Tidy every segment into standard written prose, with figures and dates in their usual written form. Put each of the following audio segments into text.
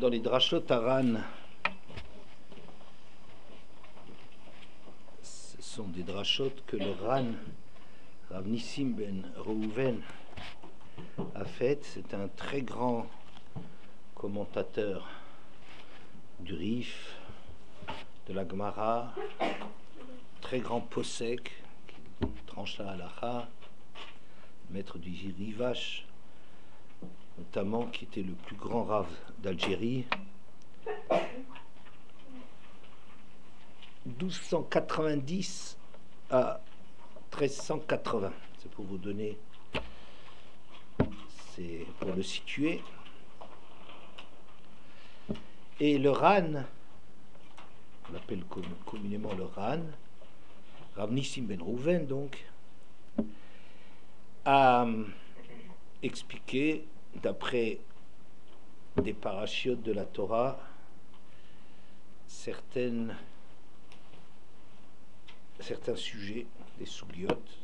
Dans les drachot Haran, ce sont des drachot que le Ran, Rav Nissim ben Reuven, a fait. C'est un très grand commentateur du Rif, de la Gemara, très grand posek, qui tranche la halacha, maître du Rivache, notamment, qui était le plus grand rave d'Algérie. 1290 à 1380, c'est pour vous donner, c'est pour le situer. Et le Ran, on l'appelle communément le Ran, Rav Nissim ben Reuven donc, a expliqué, d'après des parachiotes de la Torah, certains sujets, des sougiotes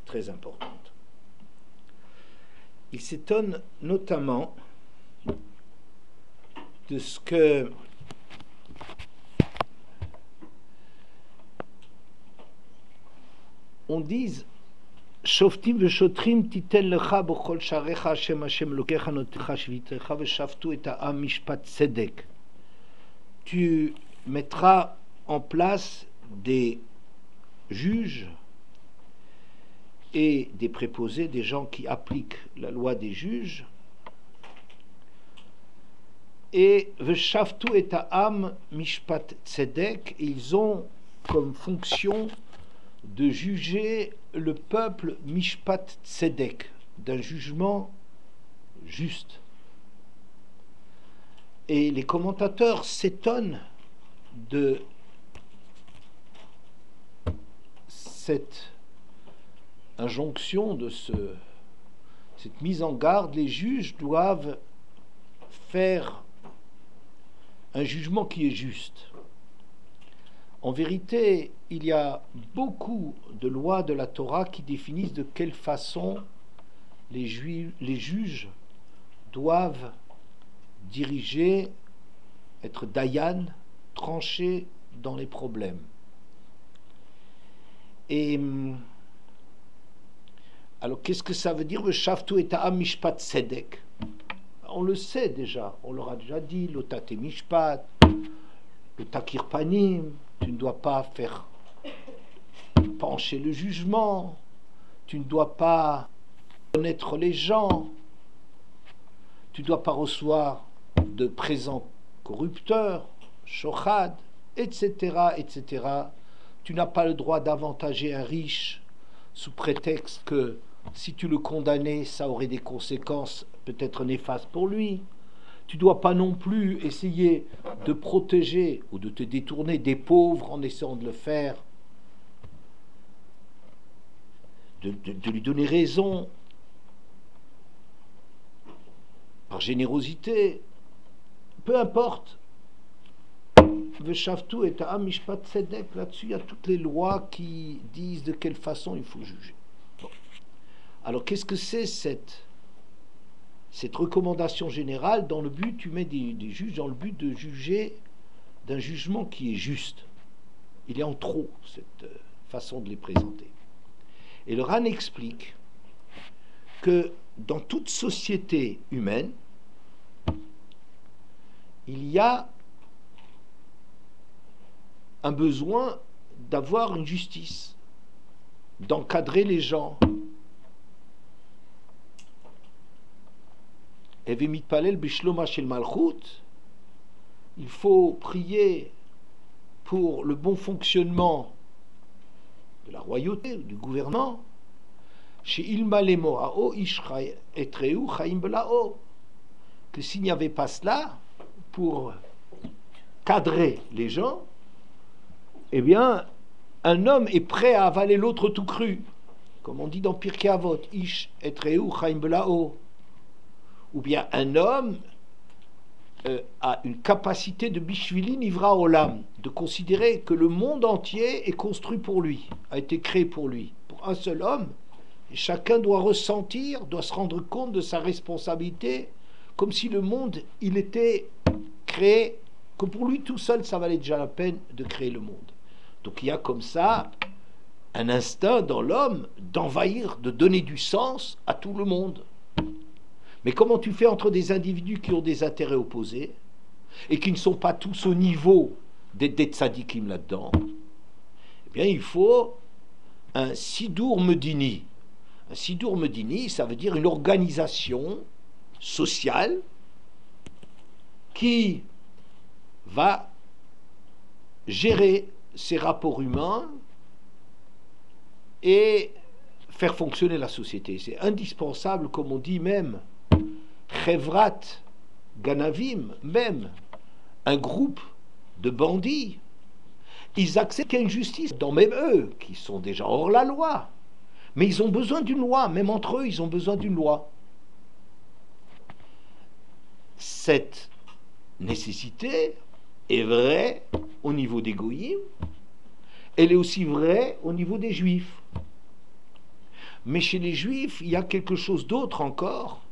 très importantes. Il s'étonne notamment de ce que on dise Shoftim v'shotrim titel lecha b'chol sharecha Hashem Hashem Elokecha notecha shvitecha v'shaftu et ha'am mishpat tzedek. Tu mettras en place des juges et des préposés, des gens qui appliquent la loi des juges, et v'shaftu et ha'am mishpat tzedek, ils ont comme fonction de juger le peuple mishpat tzedek, d'un jugement juste. Et les commentateurs s'étonnent de cette injonction, de cette mise en garde. Les juges doivent faire un jugement qui est juste. En vérité, il y a beaucoup de lois de la Torah qui définissent de quelle façon les juges doivent diriger, être dayan, trancher dans les problèmes. Et alors, qu'est-ce que ça veut dire le shaftu et ha'am mishpat tzedek? On le sait déjà, on leur a déjà dit, l'otate mishpat, le takir panim, tu ne dois pas faire pencher le jugement, tu ne dois pas connaître les gens, tu ne dois pas recevoir de présents corrupteurs, shochad, etc., etc. Tu n'as pas le droit d'avantager un riche sous prétexte que si tu le condamnais, ça aurait des conséquences peut-être néfastes pour lui. Tu ne dois pas non plus essayer de protéger ou de te détourner des pauvres en essayant de le faire, de lui donner raison par générosité. Peu importe. V'shaftu et ha'am mishpat tzedek, là-dessus, il y a toutes les lois qui disent de quelle façon il faut juger. Bon. Alors, qu'est-ce que c'est cette recommandation générale? Dans le but, tu mets des juges dans le but de juger d'un jugement qui est juste. Il est en trop, cette façon de les présenter. Et le Ran explique que dans toute société humaine, il y a un besoin d'avoir une justice, d'encadrer les gens. Il faut prier pour le bon fonctionnement de la royauté, du gouvernement. Que s'il n'y avait pas cela pour cadrer les gens, eh bien, un homme est prêt à avaler l'autre tout cru, comme on dit dans Pirkei Avot, Ish etreu chaim belao. Ou bien un homme a une capacité de bishvili nivra olam, de considérer que le monde entier est construit pour lui, a été créé pour lui, pour un seul homme. Et chacun doit ressentir, doit se rendre compte de sa responsabilité, comme si le monde, il était créer, que pour lui tout seul, ça valait déjà la peine de créer le monde. Donc il y a comme ça un instinct dans l'homme d'envahir, de donner du sens à tout le monde. Mais comment tu fais entre des individus qui ont des intérêts opposés et qui ne sont pas tous au niveau des tzadikim là-dedans? Eh bien, il faut un Sidour Medini. Un Sidour Medini, ça veut dire une organisation sociale qui va gérer ces rapports humains et faire fonctionner la société. C'est indispensable, comme on dit même, Chevrat Ganavim, même un groupe de bandits, ils acceptent qu'il y a une justice, dans même eux, qui sont déjà hors la loi. Mais ils ont besoin d'une loi, même entre eux, ils ont besoin d'une loi. Cette nécessité est vraie au niveau des goïms, elle est aussi vraie au niveau des juifs. Mais chez les juifs, il y a quelque chose d'autre encore,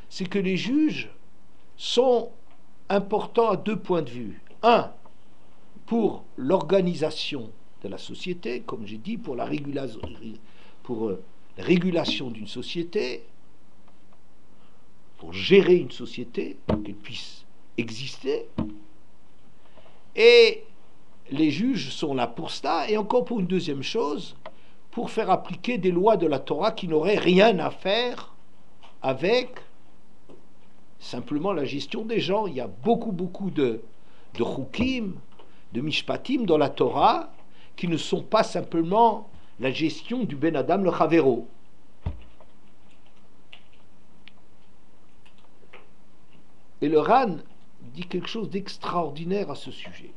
c'est que les juges sont importants à deux points de vue. Un, pour l'organisation de la société, comme j'ai dit, pour la régulation d'une société, pour gérer une société, pour qu'elle puisse exister. Et les juges sont là pour cela, et encore pour une deuxième chose, pour faire appliquer des lois de la Torah qui n'auraient rien à faire avec simplement la gestion des gens. Il y a beaucoup de chukim, de mishpatim dans la Torah qui ne sont pas simplement la gestion du ben Adam le Chavero. Et le Ran dit quelque chose d'extraordinaire à ce sujet.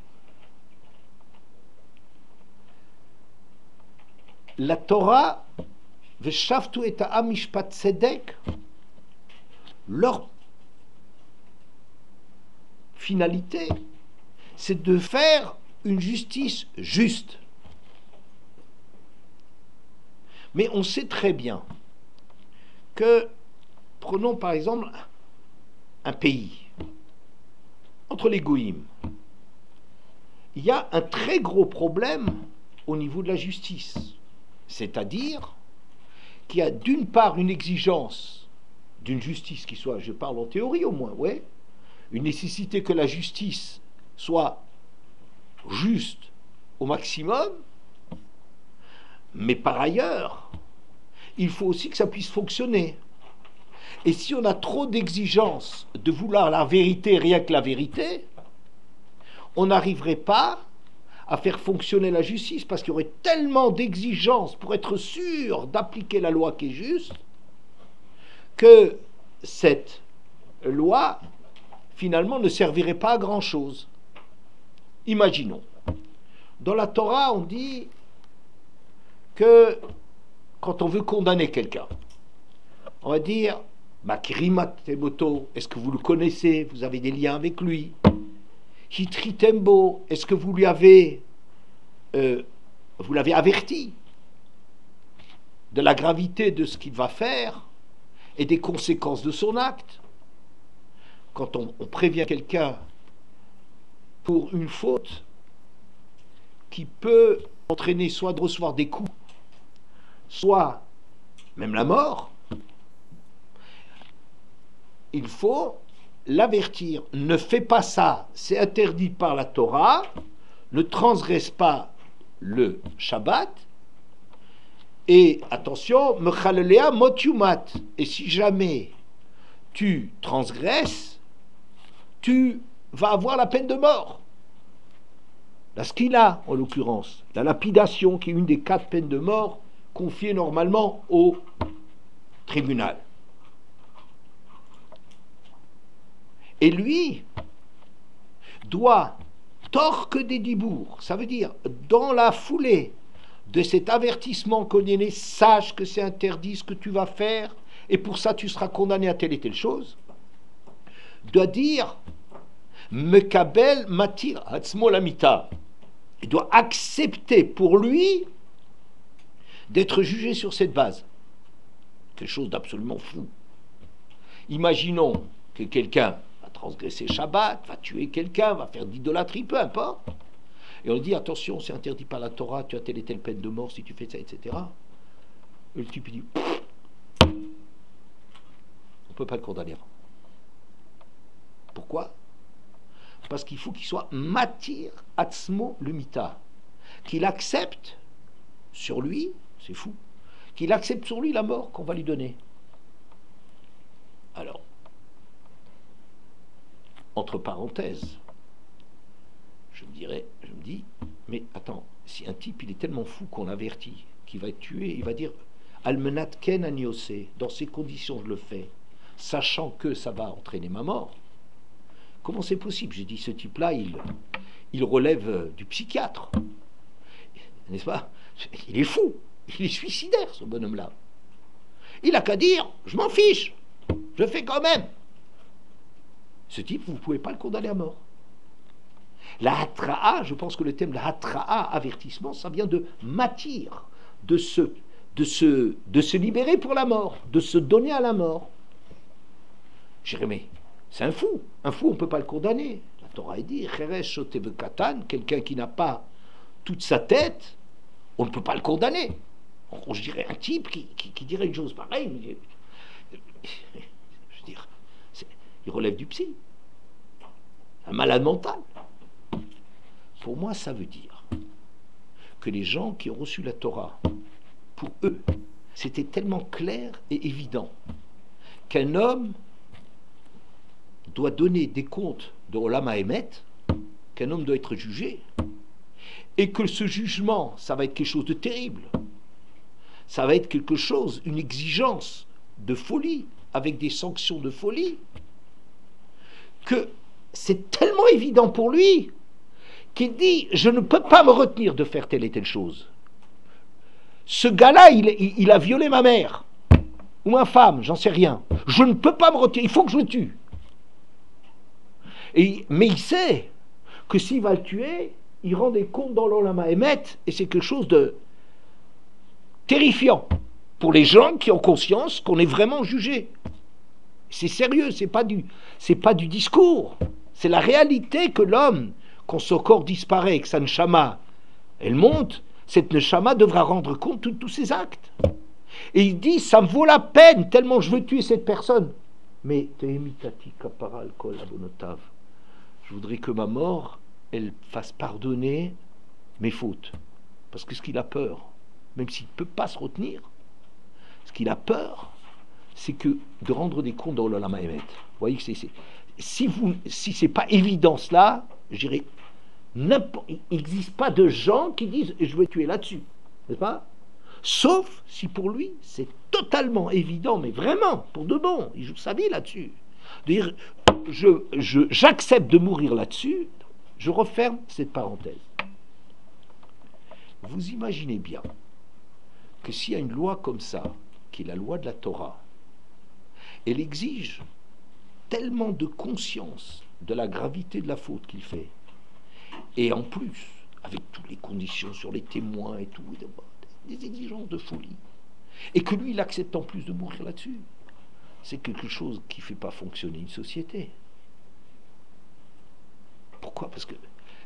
La Torah, Veshavtu et ha'am mishpat tzedek, leur finalité, c'est de faire une justice juste. Mais on sait très bien que, prenons par exemple un pays, entre les goïms, il y a un très gros problème au niveau de la justice. C'est-à-dire qu'il y a d'une part une exigence d'une justice qui soit, je parle en théorie au moins, ouais, une nécessité que la justice soit juste au maximum, mais par ailleurs, il faut aussi que ça puisse fonctionner. Et si on a trop d'exigences de vouloir la vérité, rien que la vérité, on n'arriverait pas à faire fonctionner la justice, parce qu'il y aurait tellement d'exigences pour être sûr d'appliquer la loi qui est juste, que cette loi, finalement, ne servirait pas à grand-chose. Imaginons. Dans la Torah, on dit que quand on veut condamner quelqu'un, on va dire Makrimat Temoto, est-ce que vous le connaissez? Vous avez des liens avec lui? Hitritembo, est-ce que vous l'avez averti de la gravité de ce qu'il va faire et des conséquences de son acte? Quand on prévient quelqu'un pour une faute qui peut entraîner soit de recevoir des coups, soit même la mort, il faut l'avertir. Ne fais pas ça, c'est interdit par la Torah, ne transgresse pas le Shabbat, et attention, mechalelea mot yumat, et si jamais tu transgresses, tu vas avoir la peine de mort. La skila, en l'occurrence, la lapidation, qui est une des 4 peines de mort confiées normalement au tribunal. Et lui doit torque des dibours, ça veut dire dans la foulée de cet avertissement quotidien, sache que c'est interdit ce que tu vas faire et pour ça tu seras condamné à telle et telle chose, doit dire mekabel matir hatzmo lamita, il doit accepter pour lui d'être jugé sur cette base. Quelque chose d'absolument fou. Imaginons que quelqu'un a transgresser Shabbat, va tuer quelqu'un, va faire d'idolâtrie, peu importe. Et on dit, attention, c'est interdit par la Torah, tu as telle et telle peine de mort si tu fais ça, etc. Et le type, il dit, on ne peut pas le condamner avant. Pourquoi? Parce qu'il faut qu'il soit matir atzmo lumita, qu'il accepte sur lui, c'est fou, qu'il accepte sur lui la mort qu'on va lui donner. Alors, entre parenthèses, je me dis, mais attends, si un type il est tellement fou qu'on l'avertit, qu'il va être tué, il va dire Almenat ken aniose, dans ces conditions je le fais, sachant que ça va entraîner ma mort. Comment c'est possible? J'ai dit, ce type-là, il relève du psychiatre. N'est-ce pas? Il est fou, il est suicidaire, ce bonhomme-là. Il a qu'à dire, je m'en fiche, je fais quand même. Ce type, vous ne pouvez pas le condamner à mort. La hatra'a, je pense que le thème de la hatra'a, avertissement, ça vient de matir, de se libérer pour la mort, de se donner à la mort. Jérémie, c'est un fou, on ne peut pas le condamner. La Torah dit, quelqu'un qui n'a pas toute sa tête, on ne peut pas le condamner. Je dirais un type qui dirait une chose pareille, je veux dire, il relève du psy, un malade mental. Pour moi, ça veut dire que les gens qui ont reçu la Torah, pour eux, c'était tellement clair et évident qu'un homme doit donner des comptes de Olam HaEmet, qu'un homme doit être jugé, et que ce jugement, ça va être quelque chose de terrible. Ça va être quelque chose, une exigence de folie, avec des sanctions de folie, que c'est tellement évident pour lui qu'il dit, je ne peux pas me retenir de faire telle et telle chose. Ce gars-là, il a violé ma mère, ou ma femme, j'en sais rien. Je ne peux pas me retenir, il faut que je le tue. Mais il sait que s'il va le tuer, il rend des comptes dans l'Olam HaEmet, et c'est quelque chose de terrifiant pour les gens qui ont conscience qu'on est vraiment jugé. C'est sérieux, c'est pas du discours, c'est la réalité que l'homme, quand son corps disparaît, que sa neshama, elle monte, cette neshama devra rendre compte de tous ses actes. Et il dit, ça me vaut la peine, tellement je veux tuer cette personne. Mais je voudrais que ma mort, elle fasse pardonner mes fautes. Parce que ce qu'il a peur, même s'il ne peut pas se retenir, ce qu'il a peur, c'est que de rendre des comptes dans l'Olam HaEmet. Vous voyez que si c'est pas évident cela, je dirais, il n'existe pas de gens qui disent je vais tuer là-dessus, n'est-ce pas? Sauf si pour lui c'est totalement évident, mais vraiment pour de bon, il joue sa vie là-dessus. Dire j'accepte de mourir là-dessus. Je referme cette parenthèse. Vous imaginez bien que s'il y a une loi comme ça, qui est la loi de la Torah, elle exige tellement de conscience de la gravité de la faute qu'il fait, et en plus, avec toutes les conditions sur les témoins et tout, des exigences de folie, et que lui, il accepte en plus de mourir là-dessus, c'est quelque chose qui ne fait pas fonctionner une société. Pourquoi? Parce que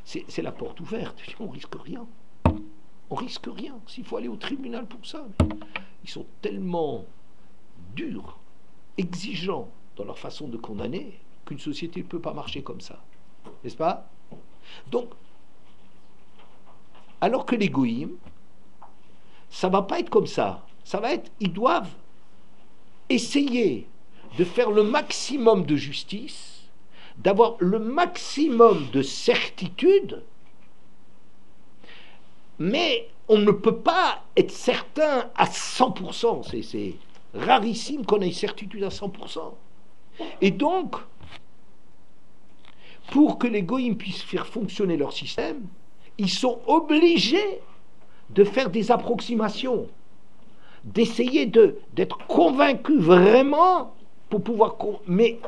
c'est la porte ouverte, on risque rien. On risque rien, s'il faut aller au tribunal pour ça. Mais ils sont tellement durs, exigeants dans leur façon de condamner, qu'une société ne peut pas marcher comme ça. N'est-ce pas? Donc, alors que les goïms, ça ne va pas être comme ça. Ça va être, ils doivent essayer de faire le maximum de justice, d'avoir le maximum de certitude, mais on ne peut pas être certain à 100%. C'est rarissime qu'on ait une certitude à 100%. Et donc, pour que les goïms puissent faire fonctionner leur système, ils sont obligés de faire des approximations, d'essayer d'être convaincus vraiment pour pouvoir... Mais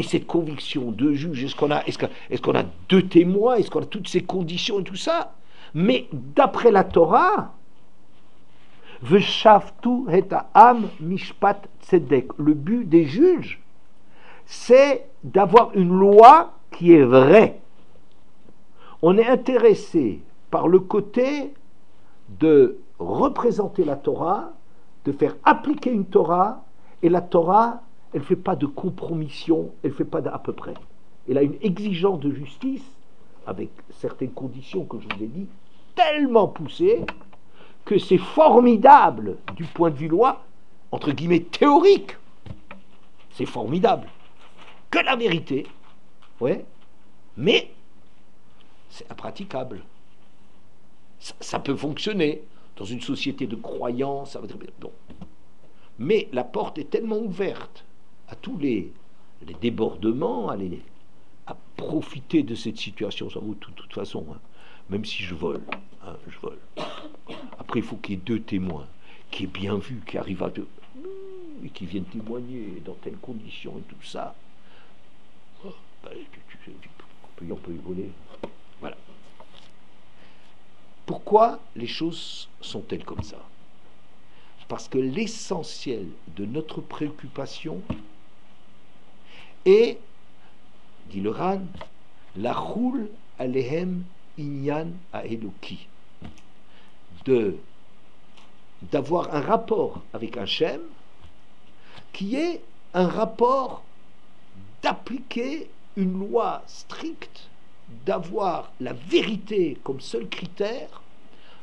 cette conviction de juge, est-ce qu'on a deux témoins, est-ce qu'on a toutes ces conditions et tout ça? Mais d'après la Torah, Veshaftu et am mishpat tzedek, le but des juges, c'est d'avoir une loi qui est vraie. On est intéressé par le côté de représenter la Torah, de faire appliquer une Torah, et la Torah, elle ne fait pas de compromission, elle ne fait pas d'à peu près. Elle a une exigence de justice, avec certaines conditions que je vous ai dit, tellement poussées, que c'est formidable du point de vue loi, entre guillemets théorique. C'est formidable. Que la vérité, ouais, mais c'est impraticable. Ça peut fonctionner dans une société de croyance, ça va dire, bon. Mais la porte est tellement ouverte à tous les débordements, à profiter de cette situation. Ça vaut de toute façon, hein, même si je vole, hein, je vole. Après, il faut qu'il y ait 2 témoins, qui aient bien vu, qui arrivent à deux, et qui viennent témoigner dans telles conditions et tout ça. Oh, ben, on peut y voler. Voilà. Pourquoi les choses sont-elles comme ça? Parce que l'essentiel de notre préoccupation est, dit le Ran, la choul alehem inyan haeloki, d'avoir un rapport avec un Shem qui est un rapport d'appliquer une loi stricte, d'avoir la vérité comme seul critère,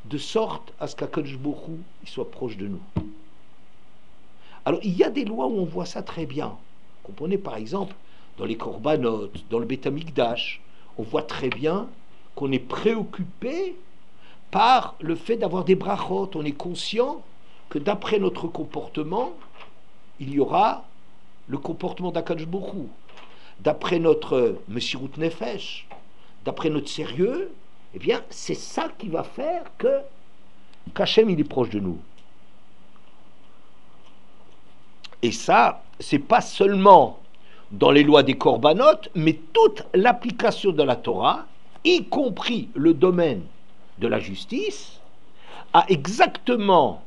de sorte à ce qu'Akadosh Baruch Hu soit proche de nous. Alors il y a des lois où on voit ça très bien. Comprenez par exemple dans les Korbanot, dans le Beth Amikdash, on voit très bien qu'on est préoccupé par le fait d'avoir des brachot. On est conscient que d'après notre comportement, il y aura le comportement d'Akadosh Baruch Hu. D'après notre Mesirut Nefesh, d'après notre sérieux, eh bien, c'est ça qui va faire qu'Hachem, il est proche de nous. Et ça, c'est pas seulement dans les lois des Korbanot, mais toute l'application de la Torah, y compris le domaine de la justice, a exactement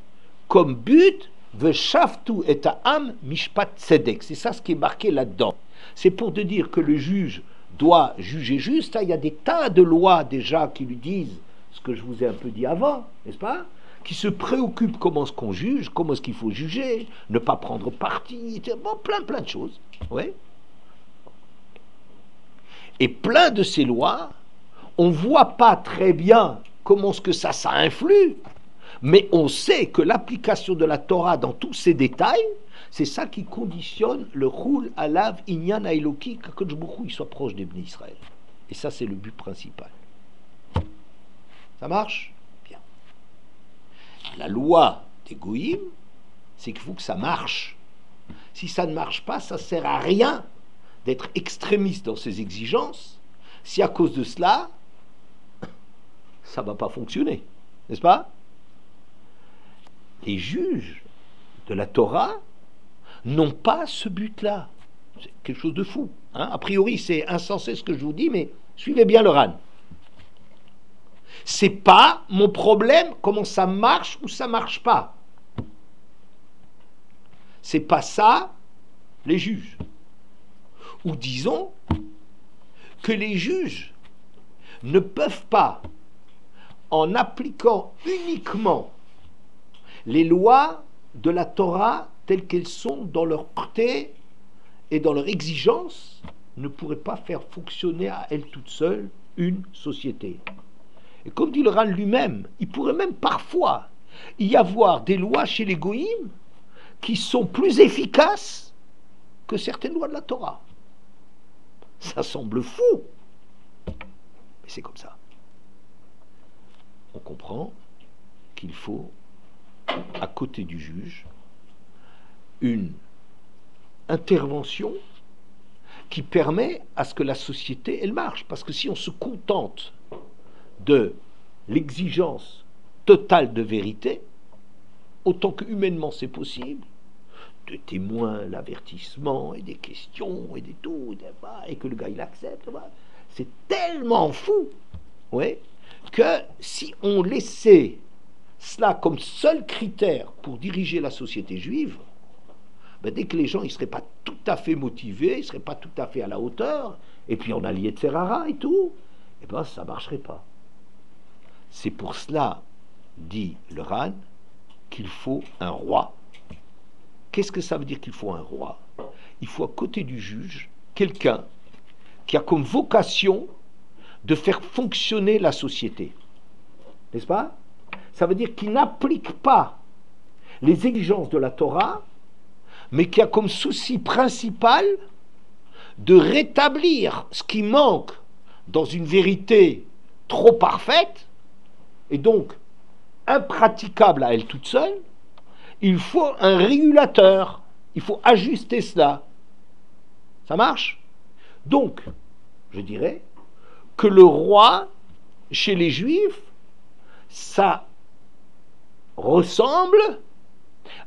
comme but Veshaftu et ha'am mishpat tzedek. C'est ça ce qui est marqué là-dedans. C'est pour te dire que le juge doit juger juste. Il y a des tas de lois déjà qui lui disent ce que je vous ai un peu dit avant, n'est-ce pas? Qui se préoccupent comment est-ce qu'on juge, comment est-ce qu'il faut juger, ne pas prendre parti, bon, plein de choses. Ouais. Et plein de ces lois, on ne voit pas très bien comment est-ce que ça influe, mais on sait que l'application de la Torah dans tous ses détails, c'est ça qui conditionne le Choul Alav Inyan Haeloki, qu'Akadosh Baruch Hu soit proche des Bnei Israël. Et ça, c'est le but principal. Ça marche? Bien. La loi des Goïm, c'est qu'il faut que ça marche. Si ça ne marche pas, ça ne sert à rien d'être extrémiste dans ses exigences, si à cause de cela, ça ne va pas fonctionner. N'est-ce pas? Les juges de la Torah n'ont pas ce but-là. C'est quelque chose de fou. Hein? A priori, c'est insensé ce que je vous dis, mais suivez bien le Ran. C'est pas mon problème comment ça marche ou ça marche pas. C'est pas ça les juges. Ou disons que les juges ne peuvent pas, en appliquant uniquement les lois de la Torah telles qu'elles sont dans leur portée et dans leur exigence, ne pourraient pas faire fonctionner à elles toutes seules une société. Et comme dit le Ran lui-même, il pourrait même parfois y avoir des lois chez les Goïm qui sont plus efficaces que certaines lois de la Torah. Ça semble fou, mais c'est comme ça. On comprend qu'il faut, à côté du juge, une intervention qui permet à ce que la société, elle marche. Parce que si on se contente de l'exigence totale de vérité, autant que humainement c'est possible, de témoins, l'avertissement, et des questions, et des tout, et que le gars il accepte, c'est tellement fou, ouais, que si on laissait cela comme seul critère pour diriger la société juive, ben, dès que les gens ne seraient pas tout à fait motivés, ils ne seraient pas tout à fait à la hauteur, et puis on a lié de Serrara et tout, et ben ça ne marcherait pas. C'est pour cela, dit le Ran, qu'il faut un roi. Qu'est-ce que ça veut dire qu'il faut un roi? Il faut à côté du juge quelqu'un qui a comme vocation de faire fonctionner la société. N'est-ce pas? Ça veut dire qu'il n'applique pas les exigences de la Torah, mais qui a comme souci principal de rétablir ce qui manque dans une vérité trop parfaite, et donc impraticable à elle toute seule. Il faut un régulateur, il faut ajuster cela. Ça marche? Donc, je dirais que le roi, chez les Juifs, ça ressemble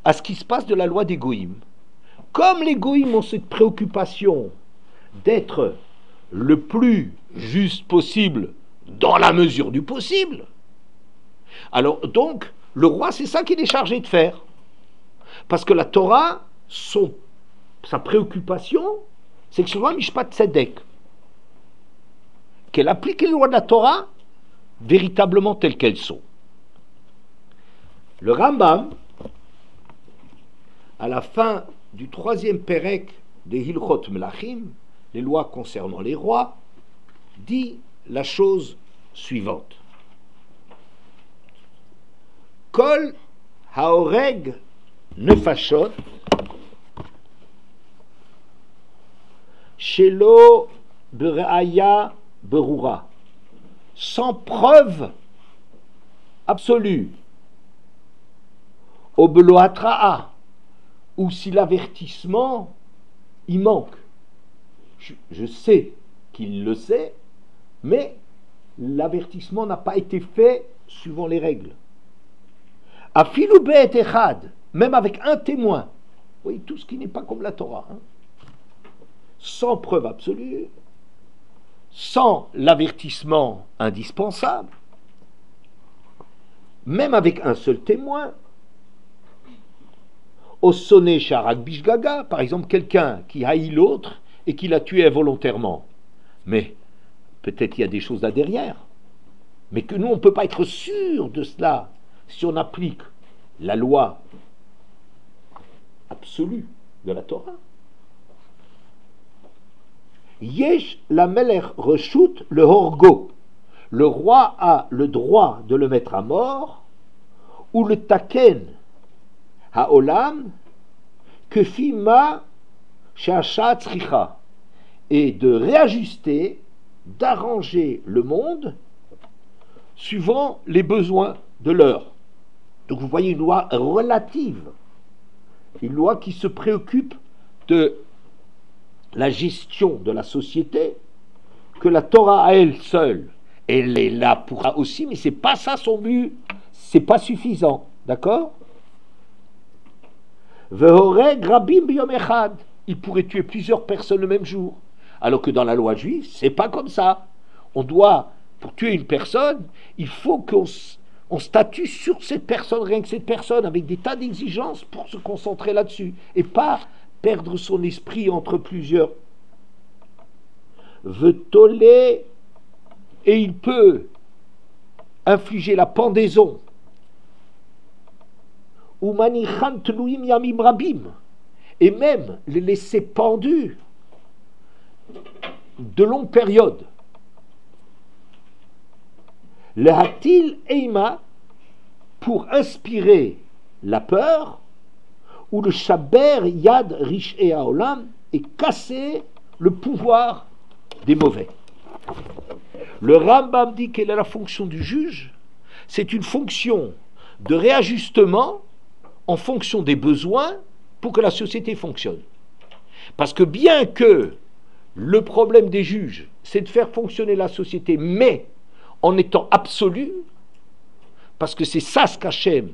à ce qui se passe de la loi des Goïm. Comme les Goïm ont cette préoccupation d'être le plus juste possible dans la mesure du possible, alors donc, le roi, c'est ça qu'il est chargé de faire. Parce que la Torah, sa préoccupation, c'est que ce soit Mishpat Tzedek, qu'elle applique les lois de la Torah véritablement telles qu'elles sont. Le Rambam, à la fin du 3e Pérec des Hilchot Melachim, les lois concernant les rois, dit la chose suivante. Kol haoreg nefashot shelo bereaya berura, sans preuve absolue, au beloatraa, ou si l'avertissement y manque. Je sais qu'il le sait, mais l'avertissement n'a pas été fait suivant les règles. Afilu be'et echad, même avec un témoin, oui, tout ce qui n'est pas comme la Torah, hein, sans preuve absolue, sans l'avertissement indispensable, même avec un seul témoin, au sonné Sharak Bishgaga, par exemple quelqu'un qui haït l'autre et qui l'a tué involontairement. Mais peut-être il y a des choses là derrière. Mais que nous, on ne peut pas être sûr de cela si on applique la loi absolue de la Torah. Yesh la melech reshut le horgo. Le roi a le droit de le mettre à mort, ou le taken haolam kefima shasha tzricha, et de réajuster, d'arranger le monde suivant les besoins de l'heure. Donc vous voyez une loi relative, une loi qui se préoccupe de la gestion de la société, que la Torah à elle seule, elle est là pour ça aussi, mais c'est pas ça son but, c'est pas suffisant, d'accord? Vehoreg rabim biyom echad, il pourrait tuer plusieurs personnes le même jour, alors que dans la loi juive, c'est pas comme ça. On doit, pour tuer une personne, il faut qu'on statue sur cette personne, rien que cette personne, avec des tas d'exigences pour se concentrer là-dessus, et pas perdre son esprit entre plusieurs. Veut toller, et il peut infliger la pendaison, ou manichan tluim yamim rabim, et même les laisser pendus de longues périodes. Le hatil eima, pour inspirer la peur, ou le shaber yad rish et haolam, et casser le pouvoir des mauvais. Le Rambam dit quelle est la fonction du juge? C'est une fonction de réajustement en fonction des besoins pour que la société fonctionne. Parce que bien que le problème des juges, c'est de faire fonctionner la société, mais en étant absolu, parce que c'est ça ce qu'Hachem,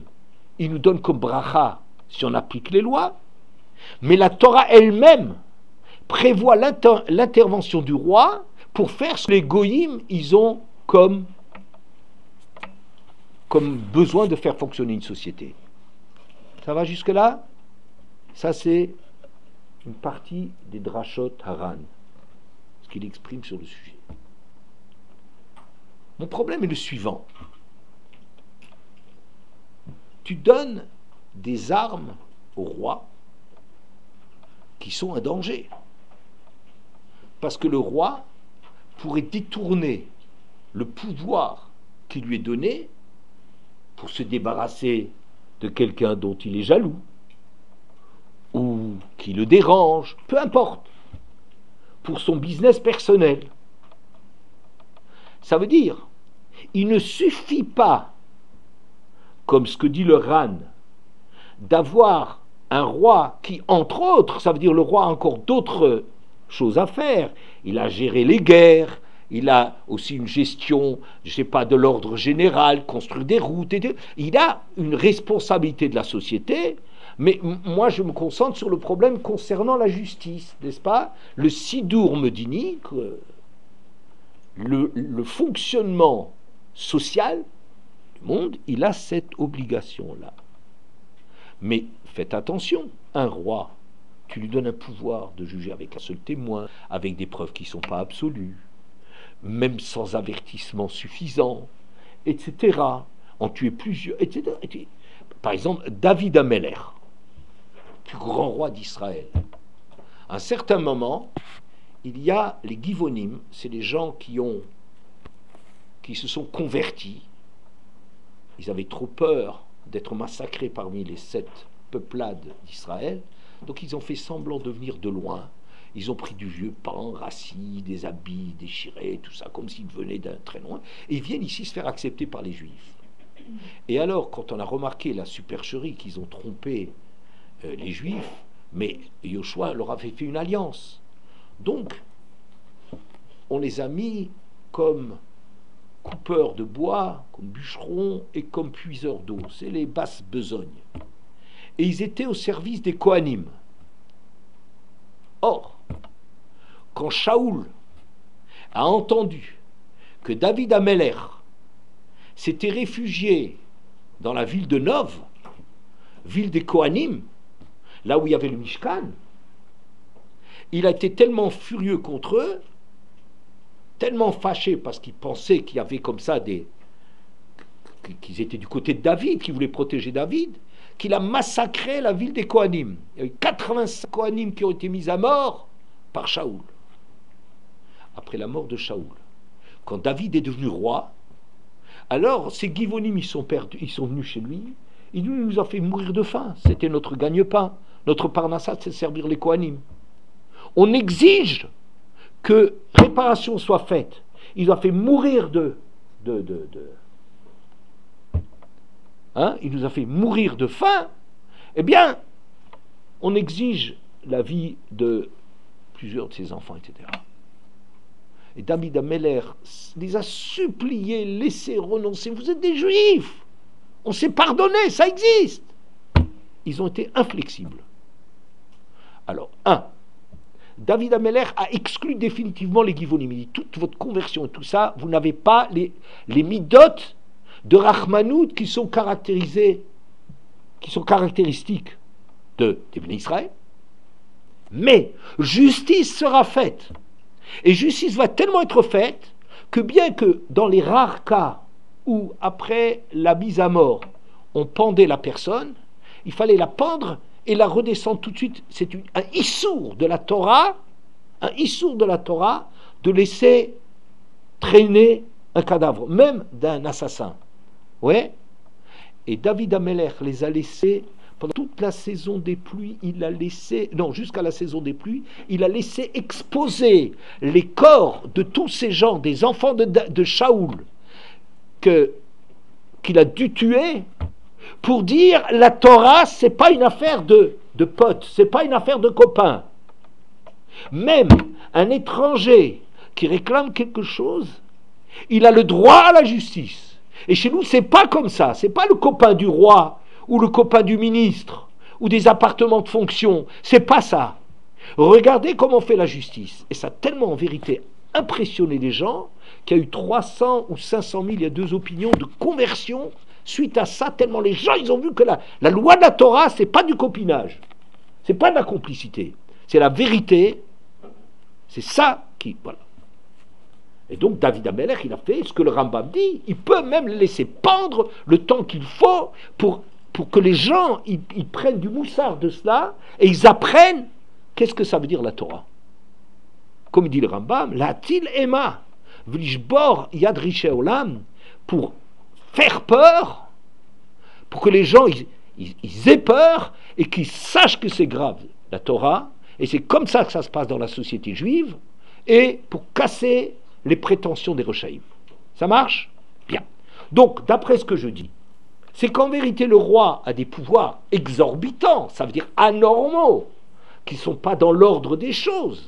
il nous donne comme bracha si on applique les lois, mais la Torah elle-même prévoit l'intervention du roi pour faire ce que les goïms, ils ont comme besoin de faire fonctionner une société. Ça va jusque-là? Ça, c'est une partie des Drashot Haran, ce qu'il exprime sur le sujet. Mon problème est le suivant. Tu donnes des armes au roi qui sont un danger. Parce que le roi pourrait détourner le pouvoir qui lui est donné pour se débarrasser de quelqu'un dont il est jaloux ou qui le dérange, peu importe, pour son business personnel. Ça veut dire, il ne suffit pas, comme ce que dit le Ran, d'avoir un roi qui, entre autres, ça veut dire le roi a encore d'autres choses à faire. Il a géré les guerres, il a aussi une gestion, je ne sais pas, de l'ordre général, construire des routes, il a une responsabilité de la société, mais moi je me concentre sur le problème concernant la justice, n'est-ce pas? Le Sidour Medini, le fonctionnement social du monde, il a cette obligation-là. Mais faites attention, un roi, tu lui donnes un pouvoir de juger avec un seul témoin, avec des preuves qui ne sont pas absolues, même sans avertissement suffisant, etc. En tuer plusieurs, etc. Par exemple, David Ameller, plus grand roi d'Israël. À un certain moment, il y a les Givonim, c'est les gens qui se sont convertis. Ils avaient trop peur d'être massacrés parmi les 7 peuplades d'Israël, donc ils ont fait semblant de venir de loin. Ils ont pris du vieux pain rassis, des habits déchirés, tout ça, comme s'ils venaient d'un très loin, et ils viennent ici se faire accepter par les Juifs. Et alors, quand on a remarqué la supercherie qu'ils ont trompé les Juifs, mais Yoshua leur avait fait une alliance. Donc, on les a mis comme coupeurs de bois, comme bûcherons et comme puiseurs d'eau. C'est les basses besognes. Et ils étaient au service des Kohanim. Or, quand Shaoul a entendu que David Ameller s'était réfugié dans la ville de Nov, ville des Kohanim, là où il y avait le Mishkan, il a été tellement furieux contre eux, tellement fâché parce qu'il pensait qu'il y avait comme ça qu'ils étaient du côté de David, qu'ils voulaient protéger David, qu'il a massacré la ville des Kohanim. Il y a eu 85 Kohanim qui ont été mis à mort par Shaoul. Après la mort de Shaoul, quand David est devenu roi, alors ces Givonim, ils sont venus chez lui, il nous a fait mourir de faim. C'était notre gagne-pain. Notre parnassat, c'est servir les Kohanim. On exige que réparation soit faite. Il nous a fait mourir il nous a fait mourir de faim. Eh bien, on exige la vie de plusieurs de ses enfants, etc. Et David Ameller les a suppliés, laissez renoncer. Vous êtes des Juifs. On s'est pardonné, ça existe. Ils ont été inflexibles. Alors, David Ameller a exclu définitivement les Givonim. Il dit, toute votre conversion et tout ça, vous n'avez pas les midotes de Rachmanout qui sont caractéristiques des Bnei Israël. Mais justice sera faite. Et justice va tellement être faite que bien que dans les rares cas où, après la mise à mort, on pendait la personne, il fallait la pendre et la redescendre tout de suite. C'est un issour de la Torah, de laisser traîner un cadavre, même d'un assassin. Ouais. Et David Ameller les a laissés pendant toute la saison des pluies. Jusqu'à la saison des pluies, il a laissé exposer les corps de tous ces gens, des enfants de Shaoul, qu'il a dû tuer, pour dire la Torah, c'est pas une affaire de potes, c'est pas une affaire de copains. Même un étranger qui réclame quelque chose, il a le droit à la justice. Et chez nous, c'est pas comme ça. C'est pas le copain du roi ou le copain du ministre ou des appartements de fonction. C'est pas ça. Regardez comment on fait la justice. Et ça a tellement en vérité impressionné les gens qu'il y a eu 300 ou 500 000, il y a 2 opinions de conversion suite à ça, tellement les gens, ils ont vu que la loi de la Torah, c'est pas du copinage. C'est pas de la complicité. c'est la vérité, c'est ça qui... Voilà. Et donc David Amelech, il a fait ce que le Rambam dit, il peut même le laisser pendre le temps qu'il faut pour que les gens ils prennent du moussard de cela et ils apprennent qu'est-ce que ça veut dire la Torah. Comme dit le Rambam, la til ema, vlishbor yad rishe olam, pour faire peur, pour que les gens ils aient peur et qu'ils sachent que c'est grave, la Torah, et c'est comme ça que ça se passe dans la société juive, et pour casser les prétentions des Rechaïm. Ça marche? Bien. Donc, d'après ce que je dis, c'est qu'en vérité, le roi a des pouvoirs exorbitants, ça veut dire anormaux, qui ne sont pas dans l'ordre des choses.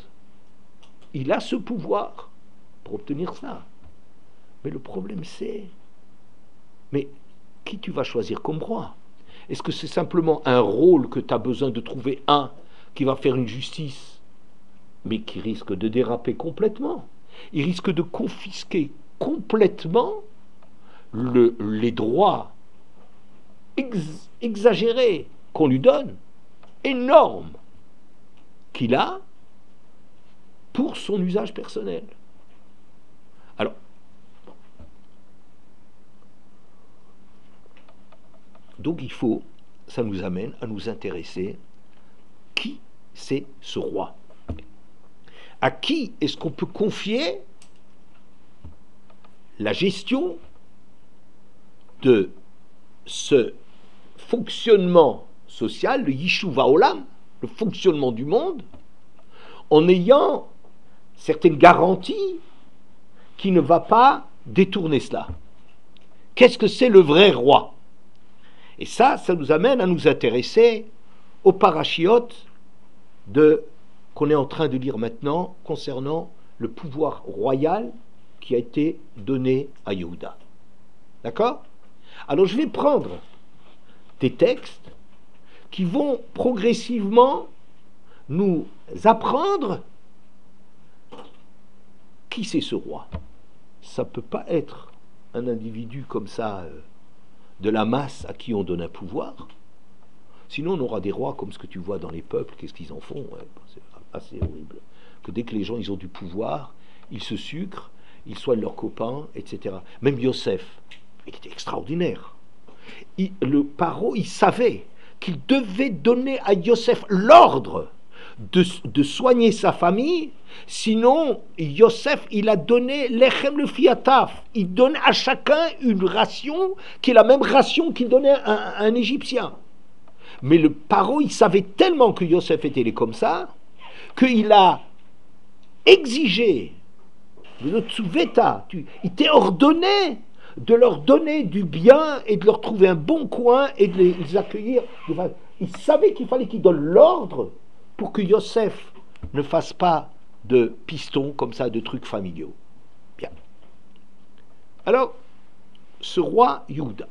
Il a ce pouvoir pour obtenir ça. Mais le problème, c'est... Mais qui tu vas choisir comme roi? Est-ce que c'est simplement un rôle que tu as besoin de trouver un qui va faire une justice, mais qui risque de déraper complètement? Il risque de confisquer complètement les droits exagérés qu'on lui donne, énormes, qu'il a pour son usage personnel. Alors, donc ça nous amène à nous intéresser, qui c'est ce roi? À qui est-ce qu'on peut confier la gestion de ce fonctionnement social, le Yishuv Olam, le fonctionnement du monde, en ayant certaines garanties qui ne va pas détourner cela? Qu'est-ce que c'est le vrai roi? Et ça nous amène à nous intéresser aux parachiotes qu'on est en train de lire maintenant concernant le pouvoir royal qui a été donné à Yehuda. D'accord? Alors je vais prendre des textes qui vont progressivement nous apprendre qui c'est ce roi. Ça ne peut pas être un individu comme ça, de la masse à qui on donne un pouvoir. Sinon on aura des rois comme ce que tu vois dans les peuples. Qu'est-ce qu'ils en font? C'est assez horrible. Que dès que les gens ils ont du pouvoir, ils se sucrent, ils soignent leurs copains, etc. Même Yosef, il était extraordinaire. Le Paro, il savait qu'il devait donner à Yosef l'ordre de soigner sa famille, sinon Yosef, il a donné l'echem le fiataf, il donne à chacun une ration qui est la même ration qu'il donnait à un Égyptien. Mais le Paro, il savait tellement que Yosef était comme ça, qu'il a exigé, il t'est ordonné de leur donner du bien et de leur trouver un bon coin et de les accueillir. Il savait qu'il fallait qu'il donne l'ordre pour que Yosef ne fasse pas de pistons comme ça, de trucs familiaux. Bien. Alors, ce roi Yehuda,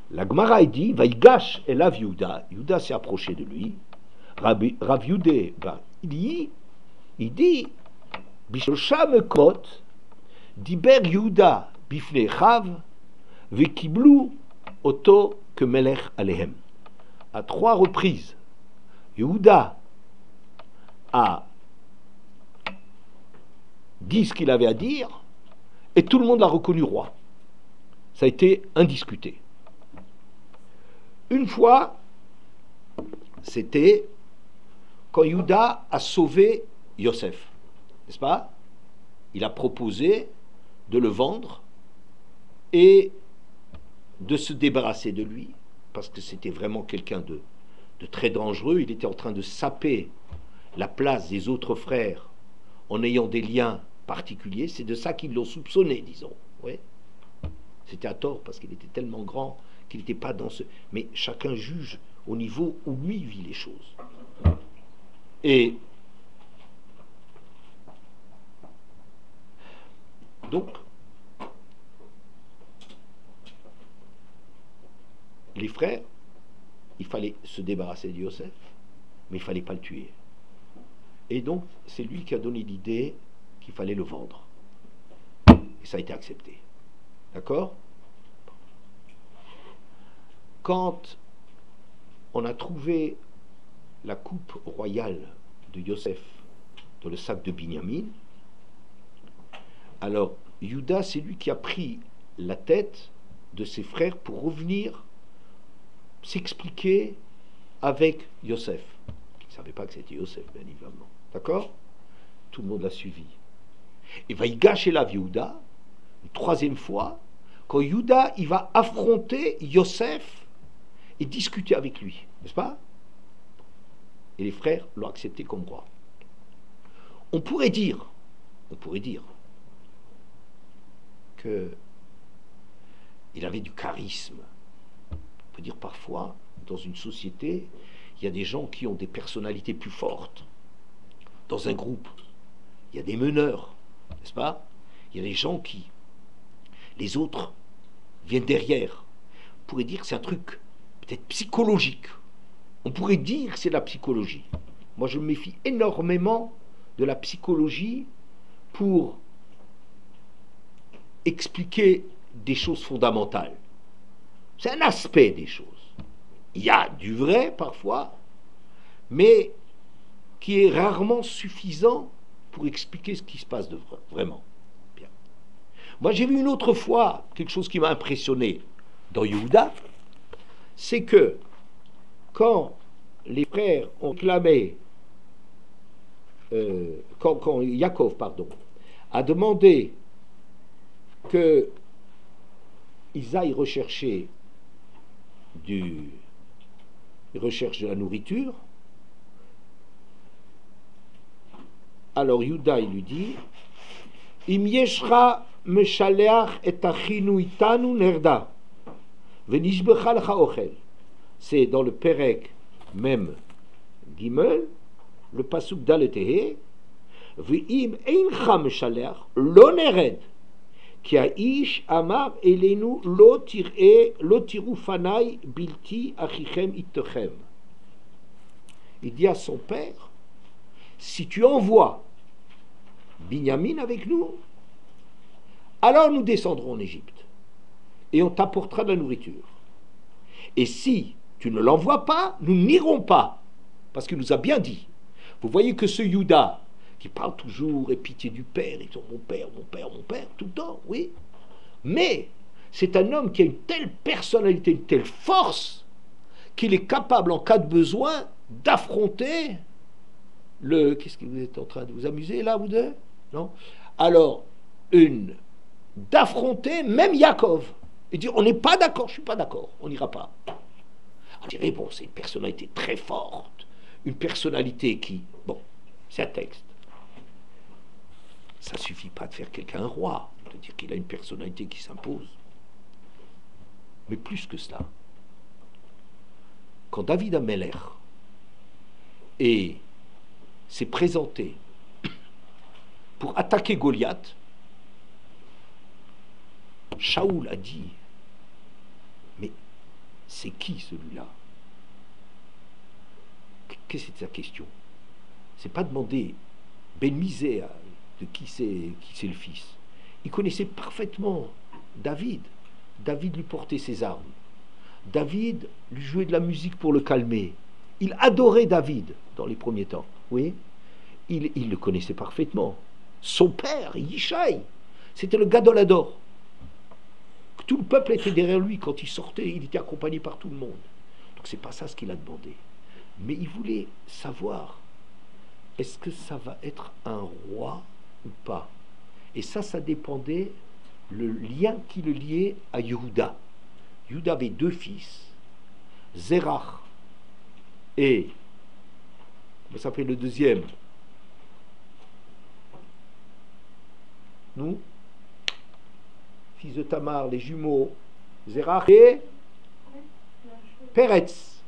la Gemara dit, Vaïgash elav Yehuda, Yehuda s'est approché de lui, Rav Yudé, il dit, Bishosha mekot, diber Yehuda bifnei Chav, vekiblu oto que melech alehem. À 3 reprises, Yehuda a dit ce qu'il avait à dire, et tout le monde l'a reconnu roi. Ça a été indiscuté. Une fois, c'était quand Yehuda a sauvé Yosef, n'est-ce pas? Il a proposé de le vendre et de se débarrasser de lui, parce que c'était vraiment quelqu'un de très dangereux. Il était en train de saper la place des autres frères en ayant des liens particuliers. C'est de ça qu'ils l'ont soupçonné, disons. Ouais. C'était à tort, parce qu'il était tellement grand qu'il n'était pas dans ce... Mais chacun juge au niveau où lui vit les choses. Et donc, les frères, il fallait se débarrasser de Yosef, mais il ne fallait pas le tuer. Et donc, c'est lui qui a donné l'idée qu'il fallait le vendre. Et ça a été accepté. D'accord? Quand on a trouvé la coupe royale de Yosef dans le sac de Binyamin, alors Juda, c'est lui qui a pris la tête de ses frères pour revenir s'expliquer avec Yosef. Il ne savait pas que c'était Yosef, bien évidemment. D'accord? Tout le monde l'a suivi. Et va y gâcher la Yehuda, une troisième fois, quand Yehuda, il va affronter Yosef et discuter avec lui. N'est-ce pas? Et les frères l'ont accepté comme roi. On pourrait dire que il avait du charisme. On peut dire parfois, dans une société, il y a des gens qui ont des personnalités plus fortes. Dans un groupe, il y a des meneurs, n'est-ce pas? Il y a des gens qui, les autres, viennent derrière. On pourrait dire que c'est un truc peut-être psychologique. On pourrait dire que c'est la psychologie. Moi, je me méfie énormément de la psychologie pour expliquer des choses fondamentales. C'est un aspect des choses. Il y a du vrai parfois, mais qui est rarement suffisant pour expliquer ce qui se passe de vrai, vraiment. Bien. Moi, j'ai vu une autre fois quelque chose qui m'a impressionné dans Yehuda, c'est que quand les frères ont clamé, quand Yaakov, a demandé que ils aillent rechercher recherche de la nourriture, alors Yehuda il lui dit Im yeshra meshaleach et achinu itanu nerda venishbecha lecha ochel. C'est dans le Perek même Gimel, le pasuk d'Aletehe, ve'im eincha meshaleach lo nered כי האיש אמר אלינו לא תראו פניי בלתי אחיכם איתכם. Il dit à son père, si tu envoies Binyamin avec nous, alors nous descendrons en Égypte et on t'apportera de la nourriture. Et si tu ne l'envoies pas, nous n'irons pas, parce qu'il nous a bien dit. Vous voyez que ce Yehuda qui parle toujours, et pitié du père, et mon père, tout le temps, oui. Mais c'est un homme qui a une telle personnalité, une telle force, qu'il est capable, en cas de besoin, d'affronter le... Qu'est-ce que vous êtes en train de vous amuser, là, vous deux? Non? Alors, d'affronter même Yaakov, et dire, on n'est pas d'accord, je ne suis pas d'accord, on n'ira pas. On dirait, bon, c'est une personnalité très forte, une personnalité qui... Bon, c'est un texte. Ça ne suffit pas de faire quelqu'un un roi, de dire qu'il a une personnalité qui s'impose. Mais plus que cela, quand David Ameller s'est présenté pour attaquer Goliath, Shaoul a dit, mais c'est qui celui-là? Qu'est-ce que c'est sa question? C'est pas demander Ben Misé de qui c'est le fils. Il connaissait parfaitement David. David lui portait ses armes. David lui jouait de la musique pour le calmer. Il adorait David dans les premiers temps. Oui, il le connaissait parfaitement. Son père, Yishai, c'était le Gadolador. Tout le peuple était derrière lui. Quand il sortait, il était accompagné par tout le monde. Donc c'est pas ça ce qu'il a demandé. Mais il voulait savoir, est-ce que ça va être un roi ou pas? Et ça dépendait le lien qui le liait à Yehuda. Yehuda avait deux fils, Zerach et, comment s'appelle le deuxième? Nous, fils de Tamar, les jumeaux, Zerach et Peretz.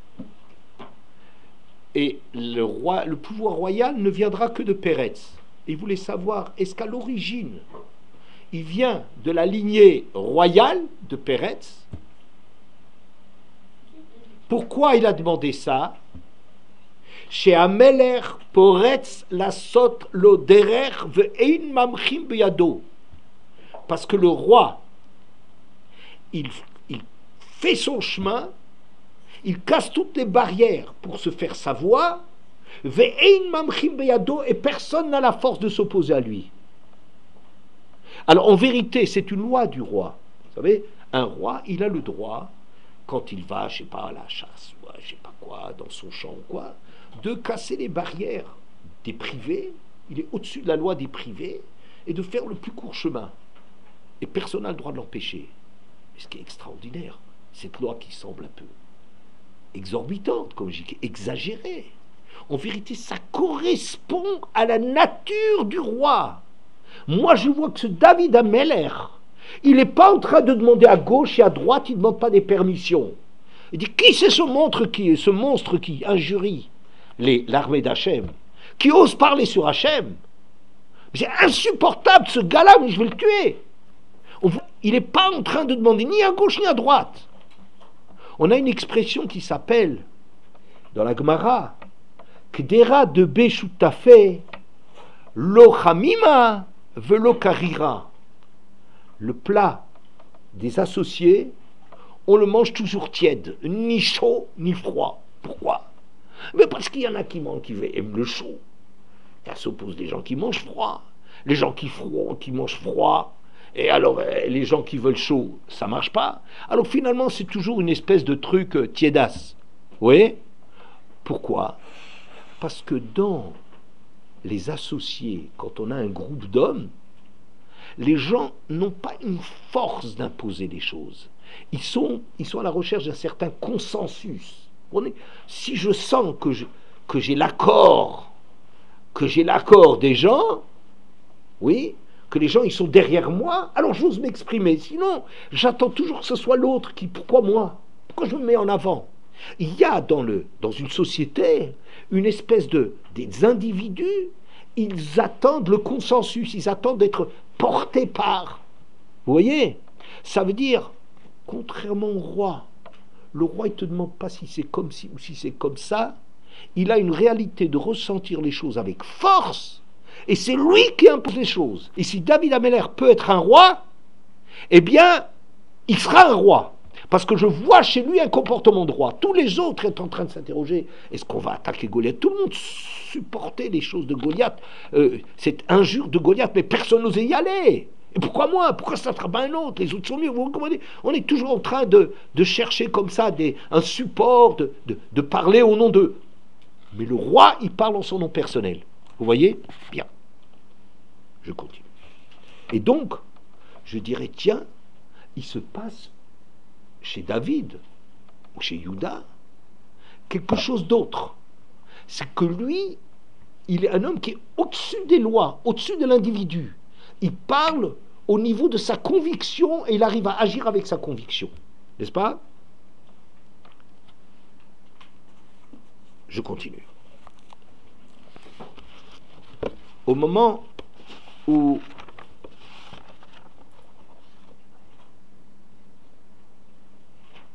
Et le pouvoir royal ne viendra que de Peretz. Il voulait savoir, est-ce qu'à l'origine, il vient de la lignée royale de Peretz? Pourquoi il a demandé ça? Chez Ameler Poretz la sot lo derer ve'ein mamchim beyado. Parce que le roi, il fait son chemin, il casse toutes les barrières pour se faire savoir, Ve'ein mamchim beyado, et personne n'a la force de s'opposer à lui. Alors en vérité, c'est une loi du roi. Vous savez, un roi, il a le droit, quand il va, je sais pas, à la chasse, ou à je sais pas quoi, dans son champ ou quoi, de casser les barrières des privés, il est au-dessus de la loi des privés, et de faire le plus court chemin. Et personne n'a le droit de l'empêcher. Mais ce qui est extraordinaire, cette loi qui semble un peu exorbitante, comme je dis, exagérée, en vérité, ça correspond à la nature du roi. Moi, je vois que ce David Ameller, il n'est pas en train de demander à gauche et à droite, il ne demande pas des permissions. Il dit, qui c'est ce monstre qui injurie l'armée d'Hachem, qui ose parler sur Hachem? C'est insupportable ce gars-là, mais je vais le tuer. Il n'est pas en train de demander ni à gauche ni à droite. On a une expression qui s'appelle, dans la Gemara, Kdera de Beshutafe, lo chamima velo karira. Le plat des associés, on le mange toujours tiède, ni chaud ni froid. Pourquoi? Mais parce qu'il y en a qui aiment le chaud. Ça s'oppose des gens qui mangent froid, les gens qui mangent froid, et alors les gens qui veulent chaud, ça marche pas. Alors finalement, c'est toujours une espèce de truc tiédasse. Vous voyez? Pourquoi? Parce que dans les associés, quand on a un groupe d'hommes, les gens n'ont pas une force d'imposer des choses. Ils sont à la recherche d'un certain consensus. Si je sens que j'ai l'accord des gens, oui, que les gens ils sont derrière moi, alors j'ose m'exprimer. Sinon, j'attends toujours que ce soit l'autre qui. Pourquoi moi? Pourquoi je me mets en avant? Il y a dans une société une espèce des individus, ils attendent le consensus, ils attendent d'être portés par. Vous voyez? Ça veut dire, contrairement au roi, le roi il ne te demande pas si c'est comme ci ou si c'est comme ça, il a une réalité de ressentir les choses avec force, et c'est lui qui impose les choses. Et si David Ameller peut être un roi, eh bien, il sera un roi. Parce que je vois chez lui un comportement de roi. Tous les autres sont en train de s'interroger, est-ce qu'on va attaquer Goliath? Tout le monde supportait les choses de Goliath, cette injure de Goliath, mais personne n'osait y aller. Et pourquoi moi? Pourquoi ça ne sera pas un autre? Les autres sont mieux. Vous comprenez? On est toujours en train de chercher comme ça un support, de parler au nom de... Mais le roi, il parle en son nom personnel. Vous voyez? Bien. Je continue. Et donc, je dirais, tiens, il se passe chez David ou chez Juda quelque chose d'autre. C'est que lui, il est un homme qui est au-dessus des lois, au-dessus de l'individu. Il parle au niveau de sa conviction et il arrive à agir avec sa conviction. N'est-ce pas? Je continue. Au moment où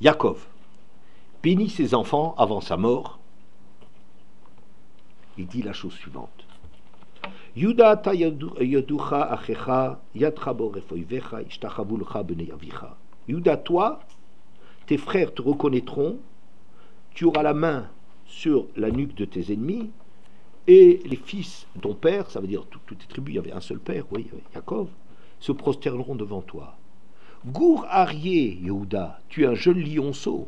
Yaakov bénit ses enfants avant sa mort, il dit la chose suivante. Yuda ta yaducha achecha yadcha bo refoivecha ishtachavu lecha bnei avicha. Yuda, toi, tes frères te reconnaîtront, tu auras la main sur la nuque de tes ennemis, et les fils de ton père, ça veut dire toutes les tribus, il y avait un seul père, oui, Yaakov, se prosterneront devant toi. Gour Arié, Yehuda, tu es un jeune lionceau.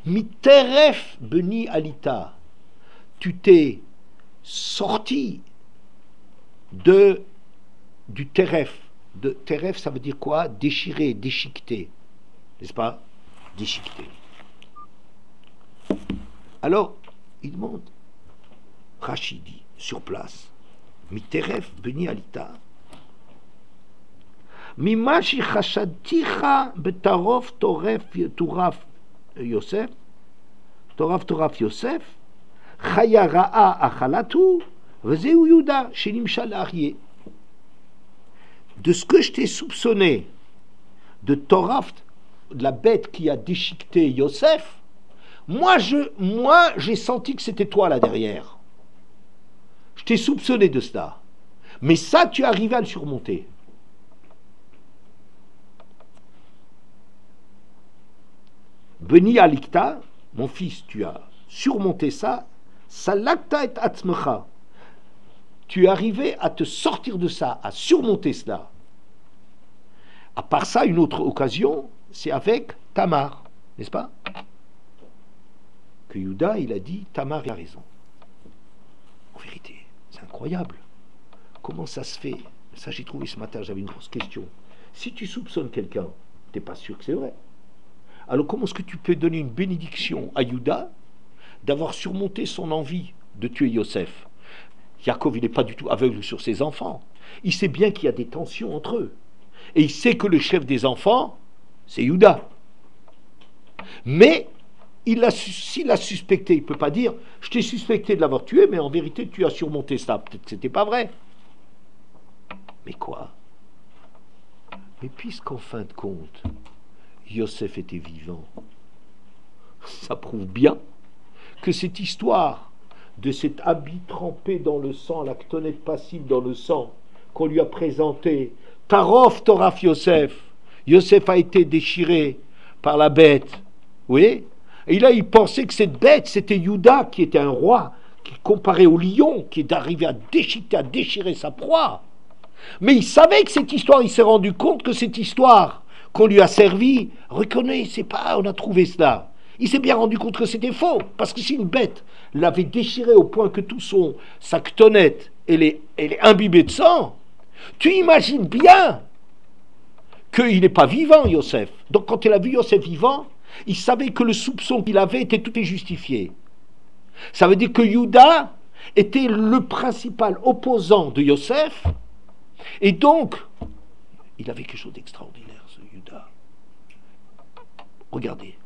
Miteref Beni Alita, tu t'es sorti du teref. Teref, ça veut dire quoi? Déchirer, déchiqueter. N'est-ce pas? Déchiqueter. Alors, il demande, Rachid dit, sur place, Miteref Beni Alita, Mimashi chashadticha betarov toraf Yosef, chaya ra'a achalatu, vezeu Yuda shenimshal arié. De ce que je t'ai soupçonné de Toraf, de la bête qui a déchiqueté Yosef, moi j'ai senti que c'était toi là derrière. Je t'ai soupçonné de cela. Mais ça, tu es arrivé à le surmonter. Beni Alikta, mon fils, tu as surmonté ça, Salakta et atzmecha. Tu es arrivé à te sortir de ça, à surmonter cela. À part ça, une autre occasion, c'est avec Tamar, n'est-ce pas? Que Yuda, il a dit, Tamar a raison. En vérité, c'est incroyable. Comment ça se fait? Ça, j'ai trouvé ce matin, j'avais une grosse question. Si tu soupçonnes quelqu'un, tu n'es pas sûr que c'est vrai. Alors comment est-ce que tu peux donner une bénédiction à Yuda d'avoir surmonté son envie de tuer Yosef? Yaakov, il n'est pas du tout aveugle sur ses enfants. Il sait bien qu'il y a des tensions entre eux. Et il sait que le chef des enfants, c'est Yuda. Mais s'il a suspecté, il ne peut pas dire « Je t'ai suspecté de l'avoir tué, mais en vérité, tu as surmonté ça. » Peut-être que ce n'était pas vrai. Mais quoi? Mais puisqu'en fin de compte, Yosef était vivant, ça prouve bien que cette histoire de cet habit trempé dans le sang, la ctonnette passive dans le sang, qu'on lui a présenté, Tarof Toraf Yosef, Yosef a été déchiré par la bête, oui. Et là, il pensait que cette bête, c'était Yuda, qui était un roi, qui comparé au lion, qui est arrivé à déchirer sa proie. Mais il savait que cette histoire, il s'est rendu compte que cette histoire qu'on lui a servi, reconnaît, c'est pas, on a trouvé cela. Il s'est bien rendu compte que c'était faux, parce que si une bête l'avait déchiré au point que sa ctonnette, elle est imbibée de sang, tu imagines bien qu'il n'est pas vivant, Yosef. Donc quand il a vu Yosef vivant, il savait que le soupçon qu'il avait était tout justifié. Ça veut dire que Yuda était le principal opposant de Yosef, et donc, il avait quelque chose d'extraordinaire, ce Yuda. Regardez.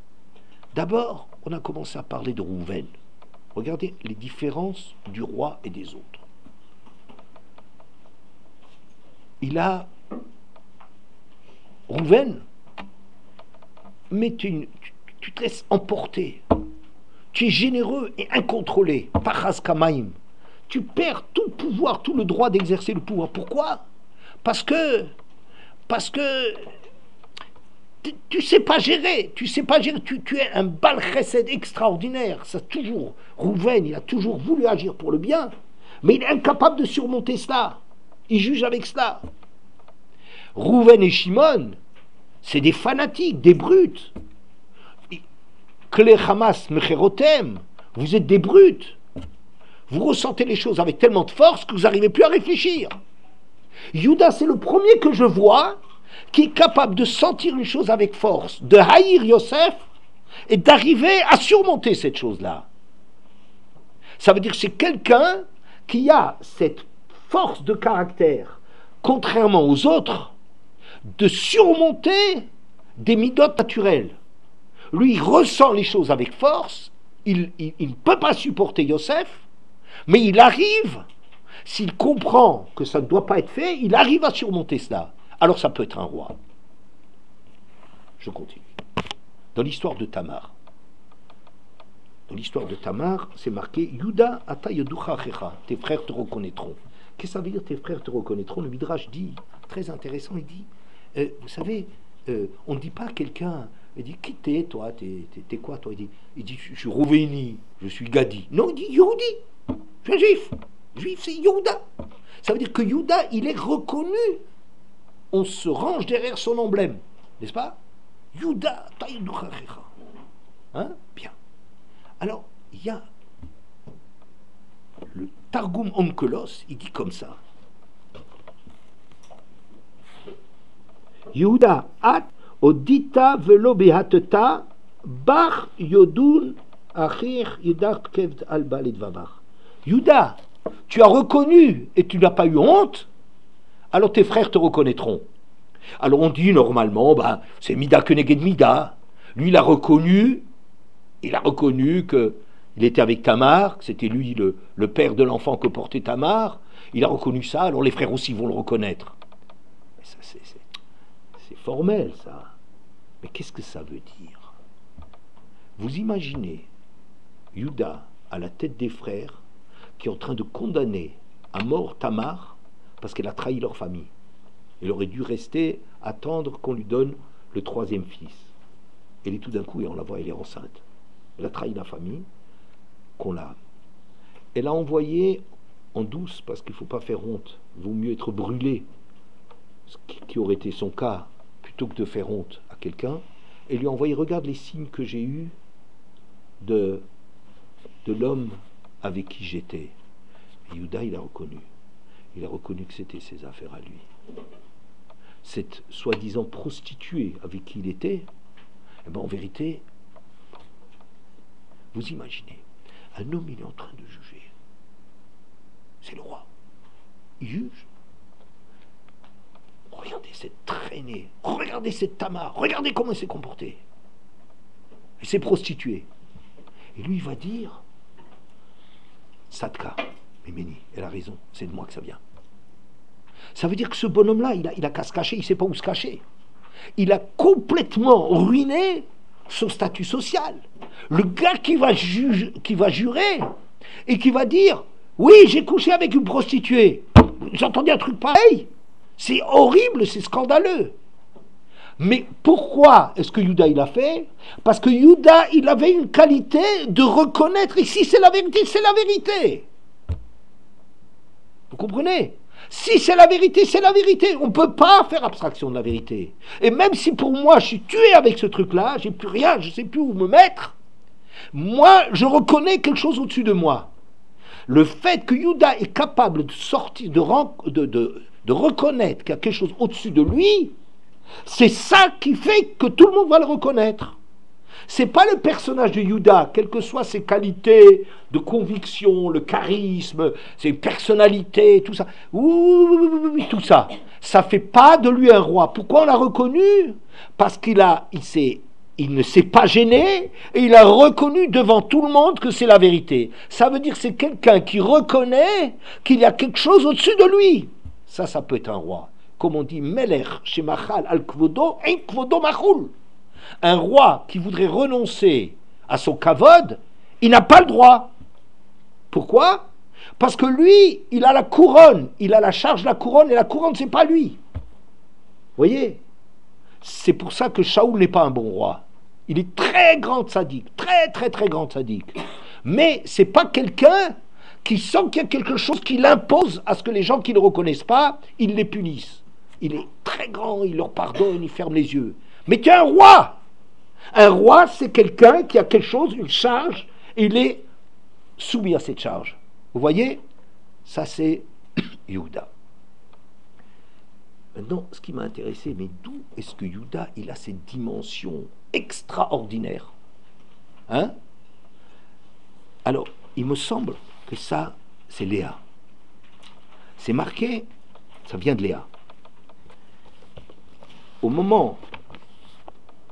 D'abord, on a commencé à parler de Rouven. Regardez les différences du roi et des autres. Rouven, mais tu te laisses emporter. Tu es généreux et incontrôlé. Paras Kamaim. Tu perds tout le pouvoir, tout le droit d'exercer le pouvoir. Pourquoi? Parce que tu sais pas gérer, tu es un bal chesed extraordinaire. Ça toujours, Rouven, il a toujours voulu agir pour le bien, mais il est incapable de surmonter cela. Il juge avec cela. Rouven et Shimon, c'est des fanatiques, des brutes. Kle Hamas Mecherotem, vous êtes des brutes. Vous ressentez les choses avec tellement de force que vous n'arrivez plus à réfléchir. Yuda, c'est le premier que je vois qui est capable de sentir une chose avec force, de haïr Yosef et d'arriver à surmonter cette chose-là. Ça veut dire que c'est quelqu'un qui a cette force de caractère, contrairement aux autres, de surmonter des midotes naturelles. Lui, il ressent les choses avec force, il ne peut pas supporter Yosef, mais il arrive, s'il comprend que ça ne doit pas être fait, il arrive à surmonter cela. Alors ça peut être un roi. Je continue. Dans l'histoire de Tamar, c'est marqué Yuda ata yoducha achecha, tes frères te reconnaîtront. Qu'est-ce que ça veut dire tes frères te reconnaîtront? Le Midrash dit, très intéressant, il dit, vous savez, on ne dit pas à quelqu'un, il dit, qui t'es toi, t'es quoi toi? Il dit, je suis Rouveni, je suis Gadi. Non, il dit Yehudi, je suis un juif. Juif, c'est Yehuda. Ça veut dire que Yehuda, il est reconnu. On se range derrière son emblème, n'est-ce pas? Yehuda, taïdouchachecha. Hein? Bien. Alors, il y a le Targum Onkelos, il dit comme ça. Yehuda, at odita velo behateta, bar yodun achir yedar kevd alba ledvavar. Yehuda, tu as reconnu et tu n'as pas eu honte, alors tes frères te reconnaîtront. Alors on dit normalement, c'est Mida Keneged Mida. Lui, il a reconnu qu'il était avec Tamar, que c'était lui le père de l'enfant que portait Tamar. Il a reconnu ça, alors les frères aussi vont le reconnaître. Ça, c'est formel, ça. Mais qu'est-ce que ça veut dire? Vous imaginez Yuda à la tête des frères qui est en train de condamner à mort Tamar parce qu'elle a trahi leur famille. Elle aurait dû rester, attendre qu'on lui donne le troisième fils. Elle est tout d'un coup, et on la voit, elle est enceinte. Elle a trahi la famille, qu'on l'a elle a envoyé en douce, parce qu'il ne faut pas faire honte, il vaut mieux être brûlé, ce qui aurait été son cas, plutôt que de faire honte à quelqu'un, et lui a envoyé, regarde les signes que j'ai eus de l'homme avec qui j'étais. Et Yehuda, il a reconnu que c'était ses affaires à lui. Cette soi-disant prostituée avec qui il était, eh ben en vérité, vous imaginez, un homme, il est en train de juger. C'est le roi. Il juge. Regardez cette traînée, regardez cette Tamar, regardez comment elle s'est comportée. Elle s'est prostituée. Et lui, il va dire, Sadka, mais Méni, elle a raison, c'est de moi que ça vient. Ça veut dire que ce bonhomme-là, il a qu'à se cacher, il ne sait pas où se cacher. Il a complètement ruiné son statut social. Le gars qui va jurer et qui va dire oui, j'ai couché avec une prostituée. J'entendais un truc pareil. C'est horrible, c'est scandaleux. Mais pourquoi est-ce que Yehuda il a fait? Parce que Yehuda il avait une qualité de reconnaître ici c'est la vérité, c'est la vérité. Vous comprenez? Si c'est la vérité, c'est la vérité. On ne peut pas faire abstraction de la vérité. Et même si pour moi je suis tué avec ce truc-là, j'ai plus rien, je ne sais plus où me mettre, moi je reconnais quelque chose au-dessus de moi. Le fait que Yehuda est capable de sortir, de reconnaître qu'il y a quelque chose au-dessus de lui, c'est ça qui fait que tout le monde va le reconnaître. C'est pas le personnage de Yehuda, quelles que soient ses qualités de conviction, le charisme, ses personnalités, tout ça. Oui, tout ça. Ça fait pas de lui un roi. Pourquoi on l'a reconnu? Parce qu'il ne s'est pas gêné et il a reconnu devant tout le monde que c'est la vérité. Ça veut dire que c'est quelqu'un qui reconnaît qu'il y a quelque chose au-dessus de lui. Ça peut être un roi. Comme on dit, Melech shemachal al kvodo, en kvodo machul. Un roi qui voudrait renoncer à son kavod, il n'a pas le droit. Pourquoi? Parce que lui, il a la couronne, il a la charge de la couronne, et la couronne, c'est pas lui. Vous voyez? C'est pour ça que Shaoul n'est pas un bon roi. Il est très grand sadique, très grand sadique. Mais c'est pas quelqu'un qui sent qu'il y a quelque chose qui l'impose à ce que les gens qui ne le reconnaissent pas, ils les punissent. Il est très grand, il leur pardonne, il ferme les yeux. Mais tu es un roi. Un roi, c'est quelqu'un qui a quelque chose, une charge, et il est soumis à cette charge. Vous voyez? Ça, c'est Yehuda. Maintenant, ce qui m'a intéressé, mais d'où est-ce que Yehuda, il a cette dimension extraordinaire? Hein? Alors, il me semble que ça, c'est Léa. C'est marqué, ça vient de Léa. Au moment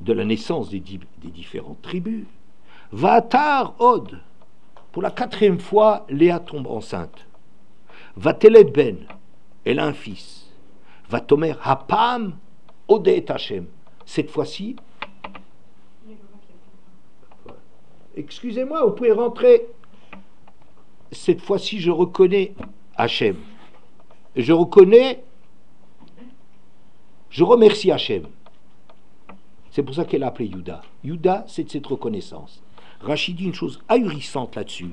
de la naissance des différentes tribus, Vaatar Od, pour la 4e fois, Léa tombe enceinte. Vatelet Ben, elle a un fils. Vatomer Hapam Odet Hashem. Cette fois-ci, excusez-moi, vous pouvez rentrer. Cette fois-ci, je reconnais Hashem. Je remercie Hashem. C'est pour ça qu'elle a appelé Yehuda. Yehuda, c'est de cette reconnaissance. Rachid dit une chose ahurissante là-dessus.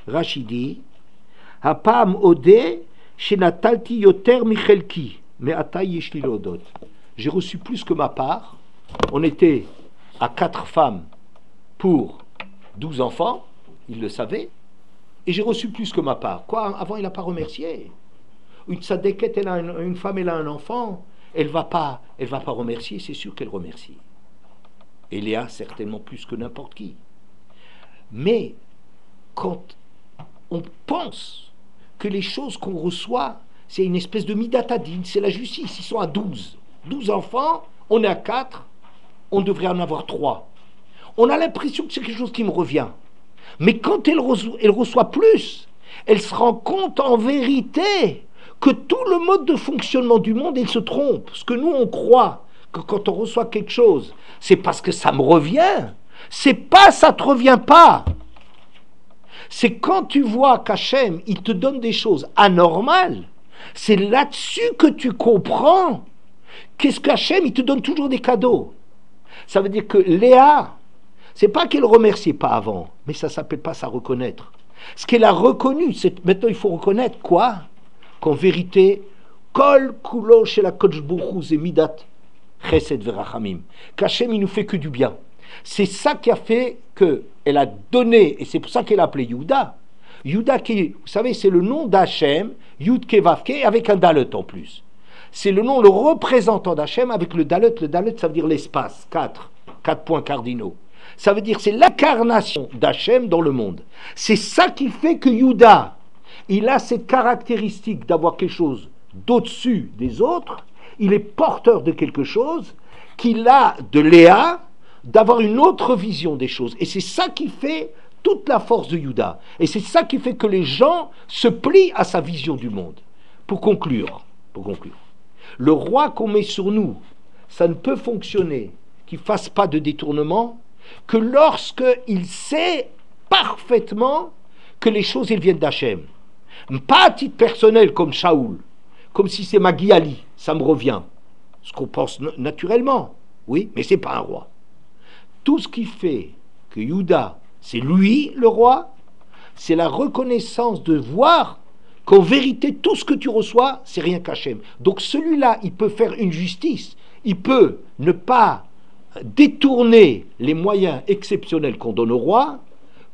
Rachid dit Hapam Ode Shenatalti Yoter Michelki, mais Ata Yeshli Lodot. J'ai reçu plus que ma part. On était à 4 femmes pour 12 enfants, il le savait, et j'ai reçu plus que ma part. Quoi, avant il n'a pas remercié. Une tzadékette, une femme, elle a un enfant, elle va pas remercier, c'est sûr qu'elle remercie. Et Léa, certainement plus que n'importe qui. Mais quand on pense que les choses qu'on reçoit, c'est une espèce de midatadine, c'est la justice, ils sont à 12. 12 enfants, on est à 4, on devrait en avoir 3. On a l'impression que c'est quelque chose qui me revient. Mais quand elle reçoit plus, elle se rend compte en vérité que tout le mode de fonctionnement du monde, il se trompe. Parce que nous, on croit que quand on reçoit quelque chose, c'est parce que ça me revient. C'est pas, ça te revient pas. C'est quand tu vois qu'Hachem, il te donne des choses anormales, c'est là-dessus que tu comprends qu'est-ce qu'Hachem, il te donne toujours des cadeaux. Ça veut dire que Léa, c'est pas qu'elle ne remerciait pas avant, mais ça ne s'appelle pas ça reconnaître. Ce qu'elle a reconnu, c'est maintenant il faut reconnaître quoi? Qu'en vérité, Kol Kulo chez la Kodesh Baruch Hu Midat Chesed Verachamim. Qu'Hachem il nous fait que du bien. C'est ça qui a fait qu'elle a donné, et c'est pour ça qu'elle a appelé Yehuda. Yehuda qui, vous savez, c'est le nom d'Hachem, Yud Kevavke, avec un Dalet en plus. C'est le nom, le représentant d'Hachem avec le Dalet. Le Dalet, ça veut dire l'espace, 4 points cardinaux. Ça veut dire c'est l'incarnation d'Hachem dans le monde. C'est ça qui fait que Yehuda, il a cette caractéristique d'avoir quelque chose d'au-dessus des autres. Il est porteur de quelque chose qu'il a de Léa, d'avoir une autre vision des choses. Et c'est ça qui fait toute la force de Yehuda. Et c'est ça qui fait que les gens se plient à sa vision du monde. Pour conclure, le roi qu'on met sur nous, ça ne peut fonctionner, qu'il ne fasse pas de détournement, que lorsqu'il sait parfaitement que les choses elles viennent d'Hachem. Pas à titre personnel comme Shaoul, comme si c'est Magui Ali, ça me revient. Ce qu'on pense naturellement, oui, mais ce n'est pas un roi. Tout ce qui fait que Yehuda, c'est lui le roi, c'est la reconnaissance de voir qu'en vérité, tout ce que tu reçois, c'est rien qu'Hachem. Donc celui-là, il peut faire une justice, il peut ne pas détourner les moyens exceptionnels qu'on donne au roi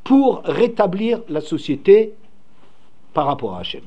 pour rétablir la société par rapport à Hachem.